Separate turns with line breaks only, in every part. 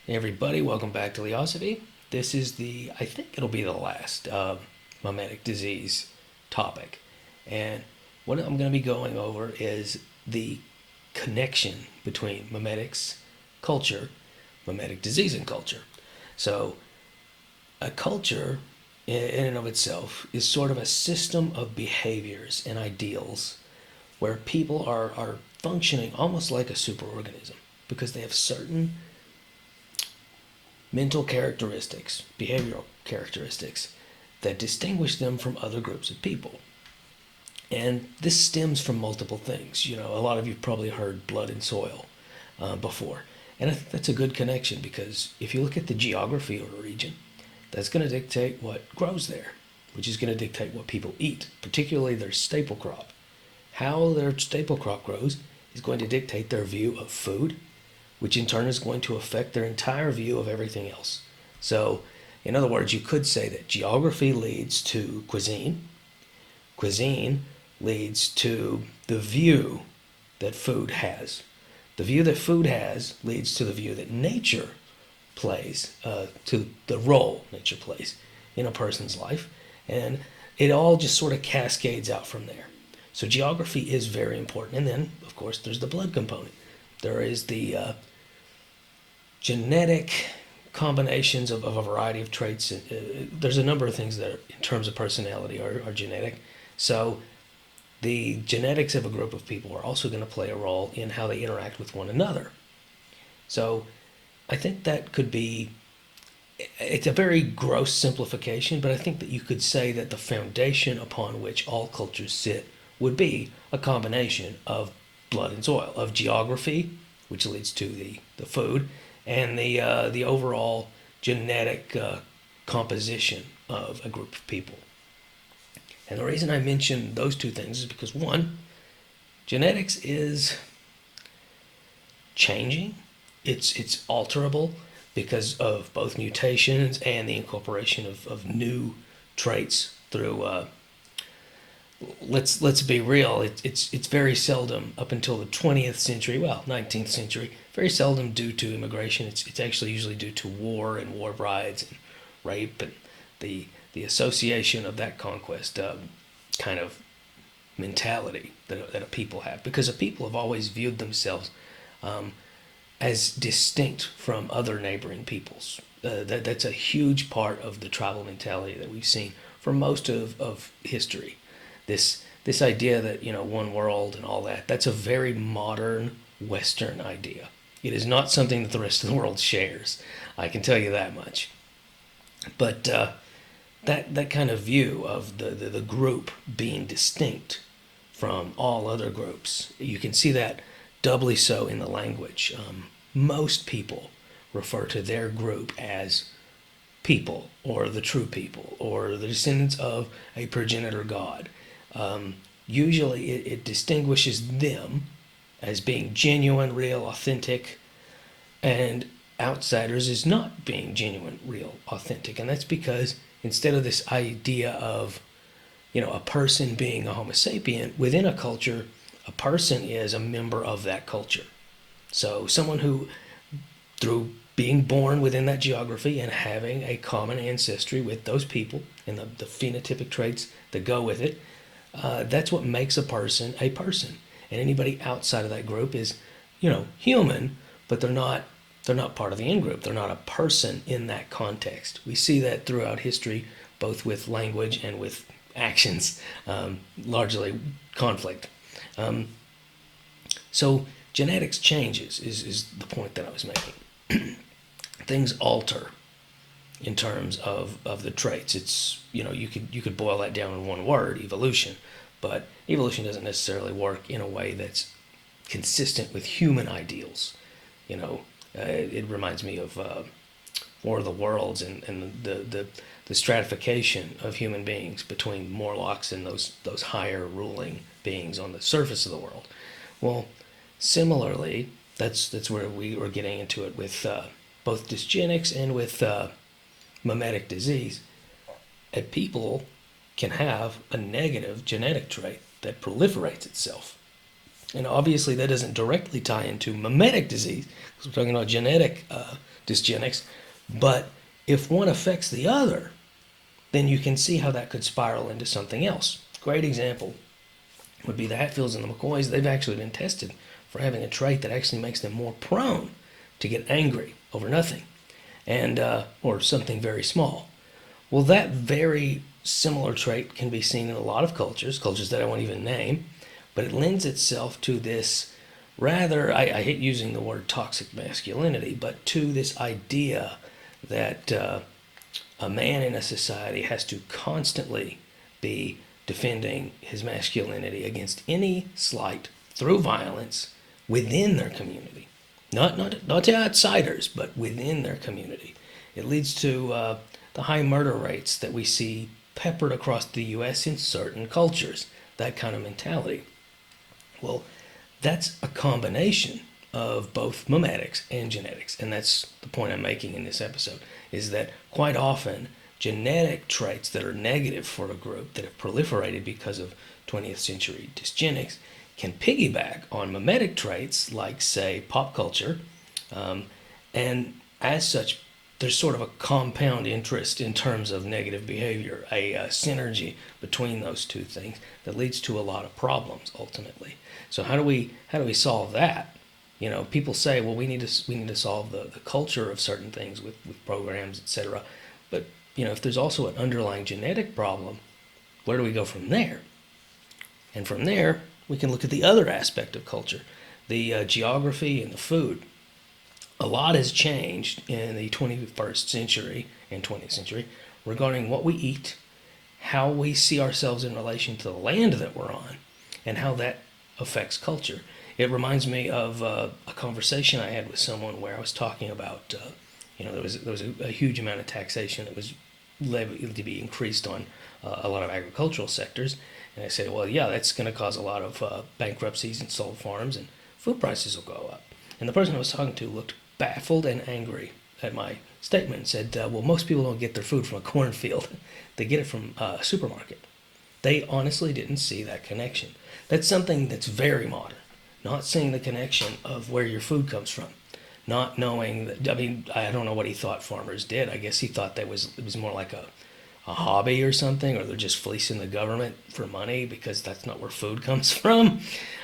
Hey everybody, welcome back to Leosophy. This is I think it'll be the last memetic disease topic. And what I'm going to be going over is the connection between memetics, culture, memetic disease, and culture. So, a culture, in and of itself, is sort of a system of behaviors and ideals where people are functioning almost like a superorganism because they have certain mental characteristics, behavioral characteristics that distinguish them from other groups of people. And this stems from multiple things. You know, a lot of you probably heard blood and soil before. And I think that's a good connection because if you look at the geography of a region, that's going to dictate what grows there, which is going to dictate what people eat, particularly their staple crop. How their staple crop grows is going to dictate their view of food, which in turn is going to affect their entire view of everything else. So, in other words, you could say that geography leads to cuisine, cuisine leads to the view that food has. The view that food has leads to the view that nature plays, to the role nature plays in a person's life. And it all just sort of cascades out from there. So geography is very important. And then, of course, there's the blood component. There is the genetic combinations of a variety of traits. There's a number of things that, in terms of personality, are genetic. So the genetics of a group of people are also going to play a role in how they interact with one another. So I think that could be, it's a very gross simplification, but I think that you could say that the foundation upon which all cultures sit would be a combination of blood and soil, of geography, which leads to the food, and the overall genetic composition of a group of people. And the reason I mention those two things is because one, genetics is changing. It's alterable because of both mutations and the incorporation of new traits through let's be real. It's very seldom up until the 20th century, well, 19th century, very seldom due to immigration. It's actually usually due to war and war brides and rape and the association of that conquest kind of mentality that a people have, because a people have always viewed themselves as distinct from other neighboring peoples. That's a huge part of the tribal mentality that we've seen for most of history. This idea that, you know, one world and all that, that's a very modern Western idea. It is not something that the rest of the world shares. I can tell you that much. But that kind of view of the group being distinct from all other groups, you can see that doubly so in the language. Most people refer to their group as people, or the true people, or the descendants of a progenitor god. Usually it distinguishes them as being genuine, real, authentic, and outsiders as not being genuine, real, authentic. And that's because instead of this idea of, you know, a person being a Homo sapien within a culture, a person is a member of that culture. So someone who, through being born within that geography and having a common ancestry with those people and the phenotypic traits that go with it, that's what makes a person a person. And anybody outside of that group is, you know, human, but they're not part of the in group. They're not a person in that context. We see that throughout history, both with language and with actions, largely conflict. Um, so genetics changes is the point that I was making. Things alter in terms of the traits. It's, you know, you could boil that down in one word, evolution, but evolution doesn't necessarily work in a way that's consistent with human ideals. You know, it reminds me of War of the Worlds and the stratification of human beings between Morlocks and those higher ruling beings on the surface of the world. Well, similarly, that's where we were getting into it with both dysgenics and with memetic disease. A people can have a negative genetic trait that proliferates itself. And obviously, that doesn't directly tie into memetic disease because we're talking about genetic dysgenics. But if one affects the other, then you can see how that could spiral into something else. Great example would be the Hatfields and the McCoys. They've actually been tested for having a trait that actually makes them more prone to get angry over nothing, and or something very small. Well, that very similar trait can be seen in a lot of cultures that I won't even name, but it lends itself to this rather, I hate using the word toxic masculinity, but to this idea that a man in a society has to constantly be defending his masculinity against any slight through violence within their community. Not to outsiders, but within their community. It leads to the high murder rates that we see peppered across the U.S. in certain cultures, that kind of mentality. Well, that's a combination of both memetics and genetics, and that's the point I'm making in this episode, is that quite often genetic traits that are negative for a group that have proliferated because of 20th century dysgenics can piggyback on memetic traits like, say, pop culture, and as such, there's sort of a compound interest in terms of negative behavior, a synergy between those two things that leads to a lot of problems ultimately. So how do we solve that? You know, people say, well, we need to solve the culture of certain things with programs, etc. But you know, if there's also an underlying genetic problem, where do we go from there? And from there, we can look at the other aspect of culture, the geography and the food. A lot has changed in the 21st century and 20th century regarding what we eat, how we see ourselves in relation to the land that we're on, and how that affects culture. It reminds me of a conversation I had with someone where I was talking about, there was a huge amount of taxation that was levied to be increased on a lot of agricultural sectors, and I said, well, yeah, that's going to cause a lot of bankruptcies and sold farms, and food prices will go up. And the person I was talking to looked baffled and angry at my statement and said, well, most people don't get their food from a cornfield. They get it from a supermarket. They honestly didn't see that connection. That's something that's very modern. Not seeing the connection of where your food comes from. Not knowing that, I mean, I don't know what he thought farmers did. I guess he thought it was more like a hobby or something, or they're just fleecing the government for money because that's not where food comes from.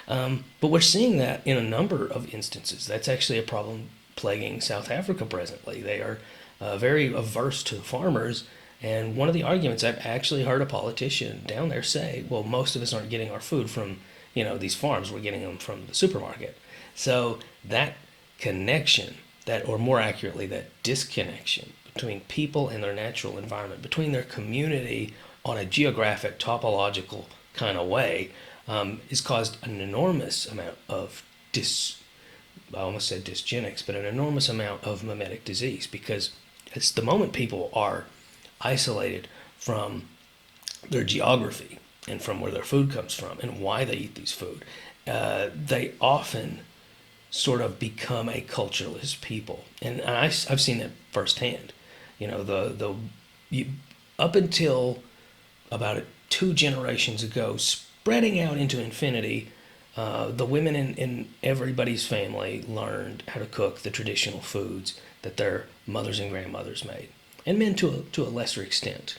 But we're seeing that in a number of instances. That's actually a problem plaguing South Africa presently. They are very averse to farmers, and one of the arguments I've actually heard a politician down there say, well, most of us aren't getting our food from these farms, we're getting them from the supermarket. So that connection, that, or more accurately, that disconnection between people and their natural environment, between their community on a geographic, topological kind of way, has caused an enormous amount of I almost said dysgenics, but an enormous amount of memetic disease, because it's the moment people are isolated from their geography and from where their food comes from and why they eat these food, they often sort of become a cultureless people. And I've seen that firsthand. Up until about 2 generations ago, spreading out into infinity, the women in everybody's family learned how to cook the traditional foods that their mothers and grandmothers made, and men to a lesser extent.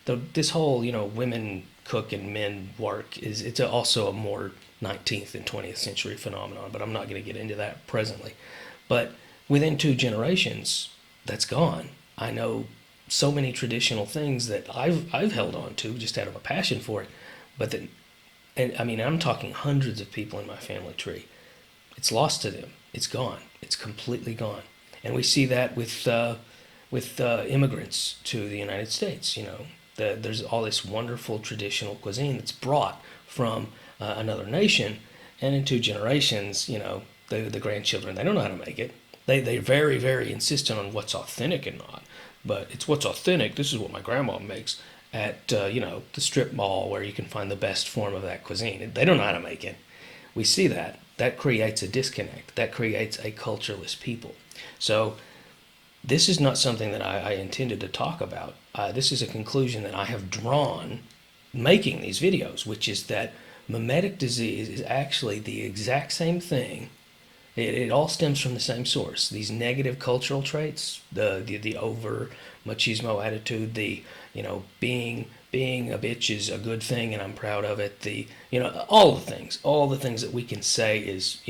This whole women cook and men work it's also a more 19th and 20th century phenomenon, but I'm not going to get into that presently. But within 2 generations, that's gone. I know so many traditional things that I've held on to just out of a passion for it, but then. And I mean, I'm talking hundreds of people in my family tree. It's lost to them. It's gone. It's completely gone. And we see that with immigrants to the United States. There's all this wonderful traditional cuisine that's brought from another nation, and in 2 generations, the grandchildren, they don't know how to make it. They're very, very insistent on what's authentic and not. But it's what's authentic. This is what my grandma makes at the strip mall where you can find the best form of that cuisine. They don't know how to make it. We see that. That creates a disconnect. That creates a cultureless people. So this is not something that I intended to talk about. This is a conclusion that I have drawn making these videos, which is that memetic disease is actually the exact same thing It all stems from the same source. These negative cultural traits, the over machismo attitude, the being a bitch is a good thing and I'm proud of it. All the things that we can say is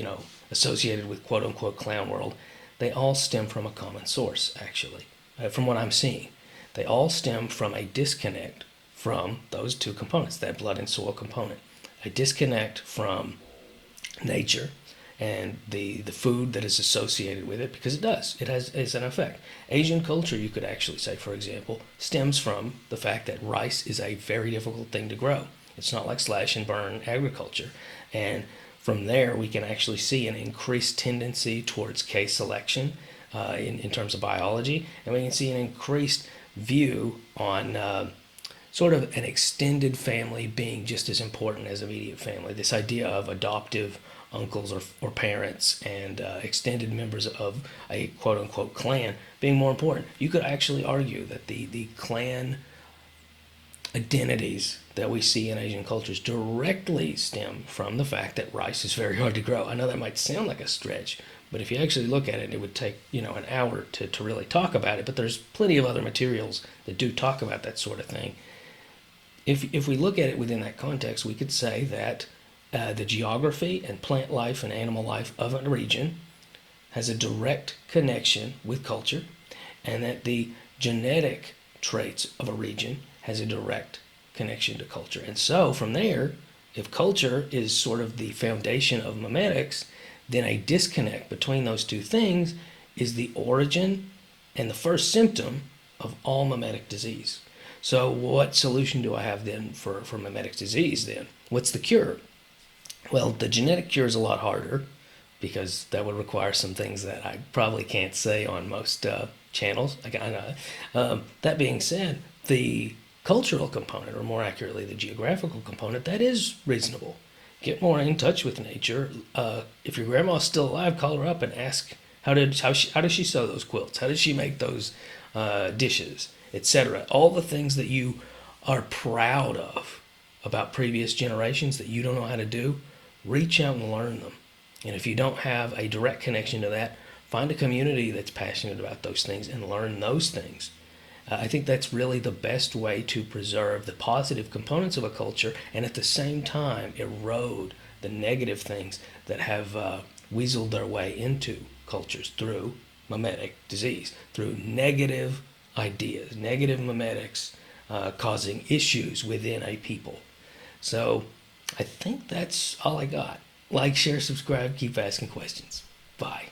associated with quote unquote clown world, they all stem from a common source actually, from what I'm seeing. They all stem from a disconnect from those two components, that blood and soil component, a disconnect from nature and the food that is associated with it, because it's an effect. Asian culture, you could actually say, for example, stems from the fact that rice is a very difficult thing to grow. It's not like slash and burn agriculture, and from there we can actually see an increased tendency towards case selection in terms of biology, and we can see an increased view on sort of an extended family being just as important as immediate family. This idea of adoptive uncles or parents and extended members of a quote unquote clan being more important. You could actually argue that the clan identities that we see in Asian cultures directly stem from the fact that rice is very hard to grow. I know that might sound like a stretch, but if you actually look at it, it would take an hour to really talk about it. But there's plenty of other materials that do talk about that sort of thing. If we look at it within that context, we could say that the geography and plant life and animal life of a region has a direct connection with culture, and that the genetic traits of a region has a direct connection to culture. And so from there, if culture is sort of the foundation of memetics, then a disconnect between those two things is the origin and the first symptom of all memetic disease. So what solution do I have then for memetic disease then? What's the cure? Well, the genetic cure is a lot harder because that would require some things that I probably can't say on most channels. That being said, the cultural component, or more accurately, the geographical component, that is reasonable. Get more in touch with nature. If your grandma's still alive, call her up and ask how does she sew those quilts? How did she make those dishes, etc. All the things that you are proud of about previous generations that you don't know how to do, reach out and learn them. And if you don't have a direct connection to that, find a community that's passionate about those things and learn those things. I think that's really the best way to preserve the positive components of a culture and at the same time erode the negative things that have weaseled their way into cultures through memetic disease, through negative ideas, negative memetics causing issues within a people. So I think that's all I got. Like, share, subscribe, keep asking questions. Bye.